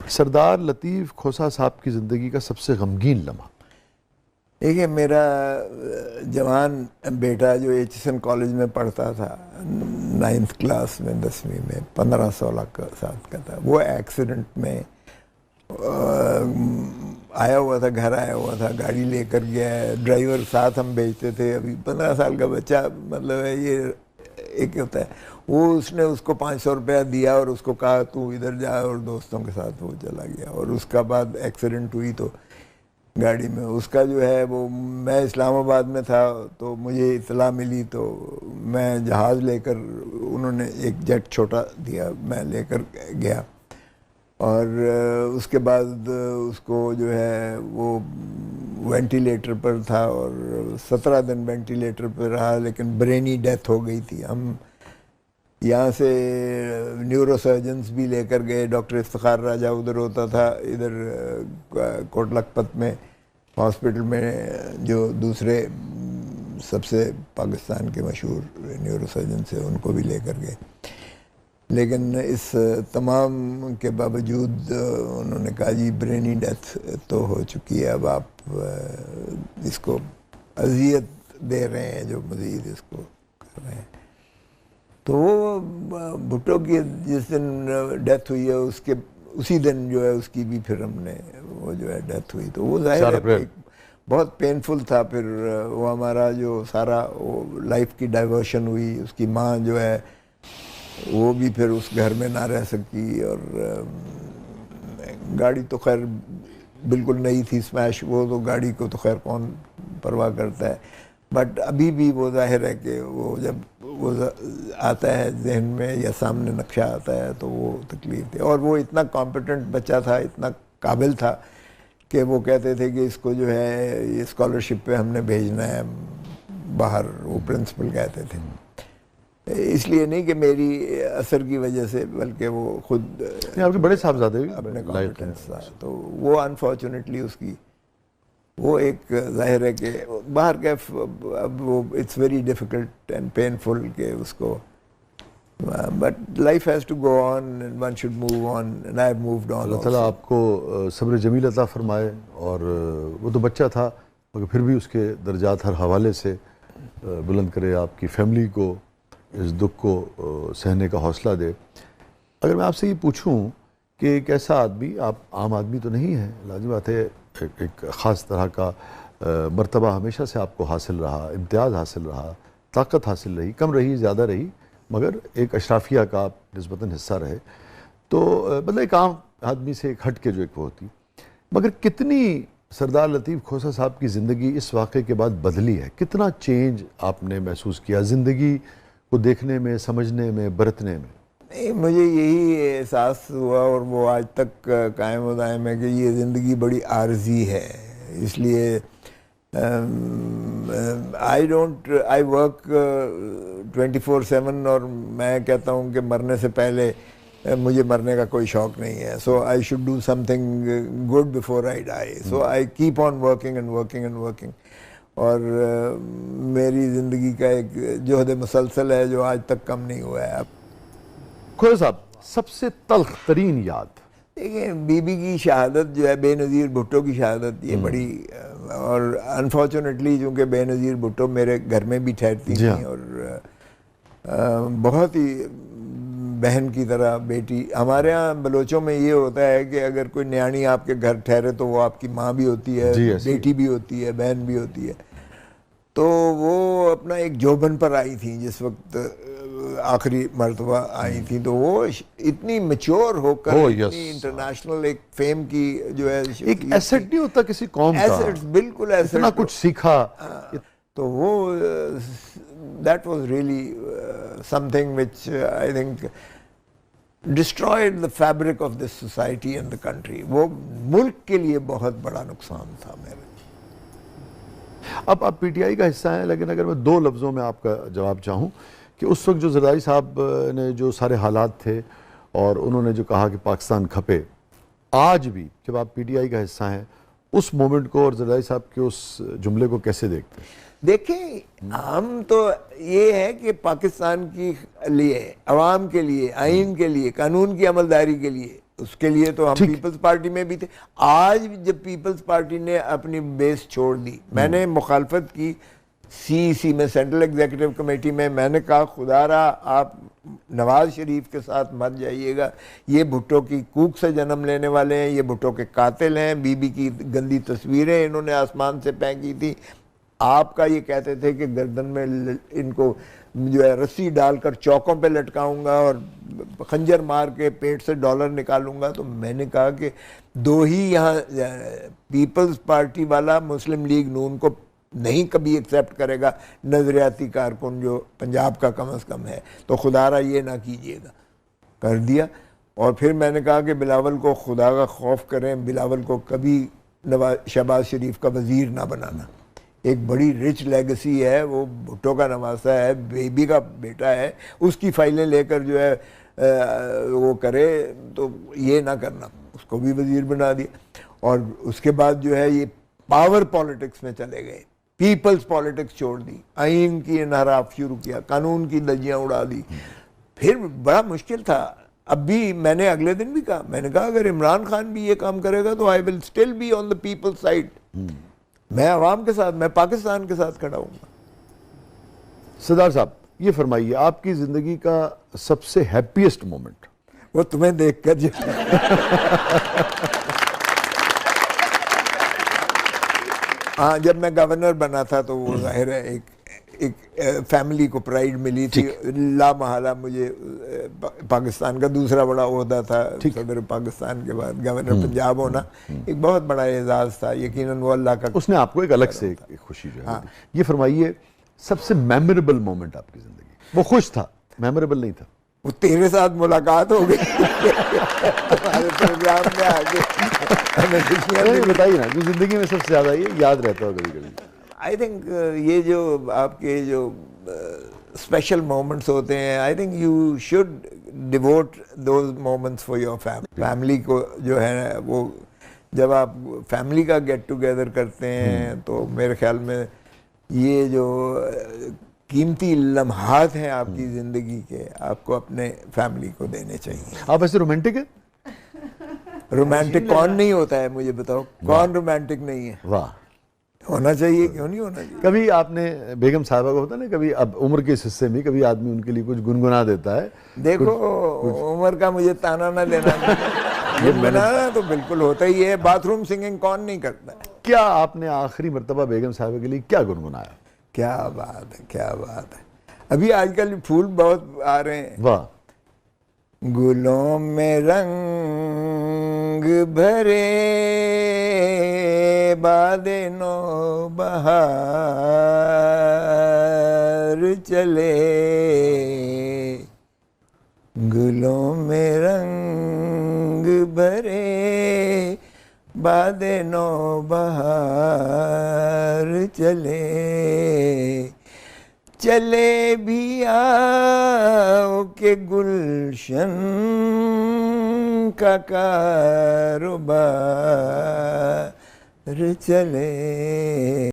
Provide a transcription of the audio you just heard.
सरदार लतीफ़ खोसा साहब की ज़िंदगी का सबसे गमगीन लम्हा? देखिए, मेरा जवान बेटा जो एचएसएन कॉलेज में पढ़ता था 9th क्लास में, 10वीं में, 15-16 साल का था, वो एक्सीडेंट में आया हुआ था, घर आया हुआ था, गाड़ी लेकर गया है, ड्राइवर साथ हम भेजते थे। अभी 15 साल का बच्चा, मतलब है ये एक होता है। वो उसने उसको 500 रुपया दिया और उसको कहा तू इधर जा, और दोस्तों के साथ वो चला गया। और उसका बाद एक्सीडेंट हुई तो गाड़ी में उसका जो है वो, मैं इस्लामाबाद में था तो मुझे इतला मिली तो मैं जहाज़ लेकर, उन्होंने एक जेट छोटा दिया, मैं लेकर गया। और उसके बाद उसको जो है वो वेंटिलेटर पर था और 17 दिन वेंटिलेटर पर रहा, लेकिन ब्रेनी डेथ हो गई थी। हम यहाँ से न्यूरोसर्जन्स भी लेकर गए, डॉक्टर इफ्तिखार राजा उधर होता था, इधर कोट लखपत में हॉस्पिटल में, जो दूसरे सबसे पाकिस्तान के मशहूर न्यूरोसर्जन थे, उनको भी लेकर गए। लेकिन इस तमाम के बावजूद उन्होंने कहा जी ब्रेनी डेथ तो हो चुकी है, अब आप इसको अजियत दे रहे हैं जो मज़ीद इसको कर रहे हैं। तो वो भुट्टो की जिस दिन डेथ हुई है, उसके उसी दिन जो है उसकी भी फिर हमने वो जो है डेथ हुई, तो वो जाहिर है बहुत पेनफुल था। फिर वो हमारा जो सारा वो लाइफ की डाइवर्शन हुई, उसकी माँ जो है वो भी फिर उस घर में ना रह सकी। और गाड़ी तो खैर बिल्कुल नई थी, स्मैश, वो तो गाड़ी को तो खैर कौन परवाह करता है, बट अभी भी वो जाहिर है कि वो जब वो आता है जहन में या सामने नक्शा आता है तो वो तकलीफ थी। और वो इतना कॉम्पिटेंट बच्चा था, इतना काबिल था कि वो कहते थे कि इसको जो है ये स्कॉलरशिप पे हमने भेजना है बाहर, वो प्रिंसिपल कहते थे। इसलिए नहीं कि मेरी असर की वजह से, बल्कि वो खुद आपके बड़े साहबजादे भी अपने कॉम्पिटेंस था। तो वो अनफॉर्चुनेटली उसकी वो एक जाहिर है कि बाहर का अब वो it's very difficult and painful के उसको, but life has to go on and one should move on and I have moved on. अल्लाह ताला आपको सब्र जमील अता फरमाए। और वो तो बच्चा था मगर फिर भी उसके दर्जात हर हवाले से बुलंद करे, आपकी फैमिली को इस दुख को सहने का हौसला दे। अगर मैं आपसे ये पूछूं कि एक ऐसा आदमी, आप आम आदमी तो नहीं है, लाज़िम बात है, एक ख़ास तरह का मर्तबा हमेशा से आपको हासिल रहा, इम्तियाज़ हासिल रहा, ताकत हासिल रही, कम रही ज़्यादा रही, मगर एक अशराफिया का आप निस्बतन हिस्सा रहे। तो मतलब एक आम आदमी से एक हट के जो एक वो होती, मगर कितनी सरदार लतीफ़ खोसा साहब की ज़िंदगी इस वाक़े के बाद बदली है, कितना चेंज आपने महसूस किया ज़िंदगी को देखने में, समझने में, बरतने में? नहीं, मुझे यही एहसास हुआ और वो आज तक कायम व दायम है कि ये ज़िंदगी बड़ी आर्जी है। इसलिए आई वर्क 24/7 और मैं कहता हूँ कि मरने से पहले मुझे मरने का कोई शौक़ नहीं है। So I should do something good before I die, so I keep on working and working and working. और मेरी ज़िंदगी का एक जोहद मुसलसल है जो आज तक कम नहीं हुआ है। खोसा साहब, सबसे तल्ख तरीन याद? देखिए, बीबी की शहादत जो है, बेनज़ीर भुट्टो की शहादत, ये बड़ी, और अनफॉर्चुनेटली चूँकि बेनज़ीर भुट्टो मेरे घर में भी ठहरती थी और बहुत ही बहन की तरह बेटी। हमारे यहाँ बलोचों में ये होता है कि अगर कोई न्याणी आपके घर ठहरे तो वो आपकी माँ भी होती है, बेटी भी होती है, बहन भी होती है। तो वो अपना एक जोबन पर आई थी जिस वक्त आखिरी मर्तबा आई थी, तो वो इतनी मैच्योर होकर इतनी इंटरनेशनल एक फेम की जो है, एक एसेट नहीं होता किसी कौम का, एसेट, बिल्कुल एसेट, इतना कुछ सीखा। तो वो that was really something which I think destroyed the fabric of this society and the country. वो मुल्क के लिए बहुत बड़ा नुकसान था मेरे। अब आप पीटीआई का हिस्सा हैं, लेकिन अगर मैं दो लफ्ज़ों में आपका जवाब चाहूँ कि उस वक्त जो ज़रदारी साहब ने जो सारे हालात थे और उन्होंने जो कहा कि पाकिस्तान खपे, आज भी जब आप पीटीआई का हिस्सा हैं उस मोमेंट को और ज़रदारी साहब के उस जुमले को कैसे देखते हैं? देखें, हम तो ये है कि पाकिस्तान के लिए, अवाम के लिए, आइन के लिए, कानून की अमलदारी के लिए उसके लिए तो हम पीपल्स पार्टी में भी थे। आज जब पीपल्स पार्टी ने अपनी बेस छोड़ दी, मैंने मुखालफत की सीईसी में, सेंट्रल एग्जीक्यूटिव कमेटी में। मैंने कहा खुदारा आप नवाज शरीफ के साथ मत जाइएगा, ये भुट्टो की कूक से जन्म लेने वाले हैं, ये भुट्टो के कातिल हैं, बीबी की गंदी तस्वीरें इन्होंने आसमान से फेंकी थी। आपका ये कहते थे कि गर्दन में इनको जो है रस्सी डालकर चौकों पे लटकाऊंगा और खंजर मार के पेट से डॉलर निकालूंगा। तो मैंने कहा कि दो ही यहाँ पीपल्स पार्टी वाला मुस्लिम लीग नून को नहीं कभी एक्सेप्ट करेगा, नजरियाती कारकुन जो पंजाब का कम अज़ कम है, तो खुदारा ये ना कीजिएगा। कर दिया। और फिर मैंने कहा कि बिलावल को खुदा का खौफ करें, बिलावल को कभी शहबाज शरीफ का वज़ीर ना बनाना। एक बड़ी रिच लेगेसी है, वो भुट्टो का नवासा है, बेबी का बेटा है, उसकी फाइलें लेकर जो है वो करे, तो ये ना करना। उसको भी वज़ीर बना दिया। और उसके बाद जो है ये पावर पॉलिटिक्स में चले गए, पीपल्स पॉलिटिक्स छोड़ दी, आइन की इनहराफ शुरू किया, कानून की धज्जियां उड़ा दी। फिर बड़ा मुश्किल था। अब भी मैंने अगले दिन भी कहा, मैंने कहा अगर इमरान खान भी ये काम करेगा तो I will still be on the people's side. मैं अवाम के साथ, मैं पाकिस्तान के साथ खड़ा हूँगा। सरदार साहब ये फरमाइए, आपकी ज़िंदगी का सबसे हैप्पीएस्ट मोमेंट? वो तुम्हें देख कर जो हाँ, जब मैं गवर्नर बना था तो वो जाहिर है एक फैमिली को प्राइड मिली थी। ला महला मुझे पाकिस्तान का दूसरा बड़ा ओहदा था, सदर पाकिस्तान के बाद गवर्नर पंजाब होना एक बहुत बड़ा एजाज़ था। यकीनन वो अल्लाह का, उसने आपको एक अलग से एक खुशी जो है। हाँ। ये फरमाइए सबसे मेमोरेबल मोमेंट आपकी ज़िंदगी? वो खुश था, मेमोरेबल नहीं था। वो तेरे साथ मुलाकात हो गई हमारे प्रोग्राम में आके हमें खुशियाँ बताइए ना, जो ज़िंदगी में सबसे ज़्यादा ये याद रहता हो कभी कभी। आई थिंक ये जो आपके जो स्पेशल मोमेंट्स होते हैं, I think you should devote those moments for your family. Family को जो है वो जब आप फैमिली का गेट टुगेदर करते हैं तो मेरे ख्याल में ये जो कीमती लम्हात हैं आपकी ज़िंदगी के, आपको अपने फैमिली को देने चाहिए। आप ऐसे रोमांटिक हैं? रोमांटिक कौन नहीं होता है, मुझे बताओ, कौन रोमांटिक नहीं है? वाह, होना चाहिए, क्यों नहीं होना चाहिए? कभी आपने बेगम साहबा को होता ना, कभी अब उम्र के इस हिस्से में कभी आदमी उनके लिए कुछ गुनगुना देता है। देखो उम्र का मुझे ताना ना देना गुनगुनाना तो बिल्कुल होता ही है। बाथरूम सिंगिंग कौन नहीं करता है? क्या आपने आखिरी मर्तबा बेगम साहबा के लिए क्या गुनगुनाया? क्या बात है, क्या बात है। अभी आजकल फूल बहुत आ रहे हैं। वाह। गुलों में रंग भरे बादे नो बहार चले, गुलों में रंग भरे बादे नो बहार चले, चले भी आओ के गुलशन का कारोबार चले।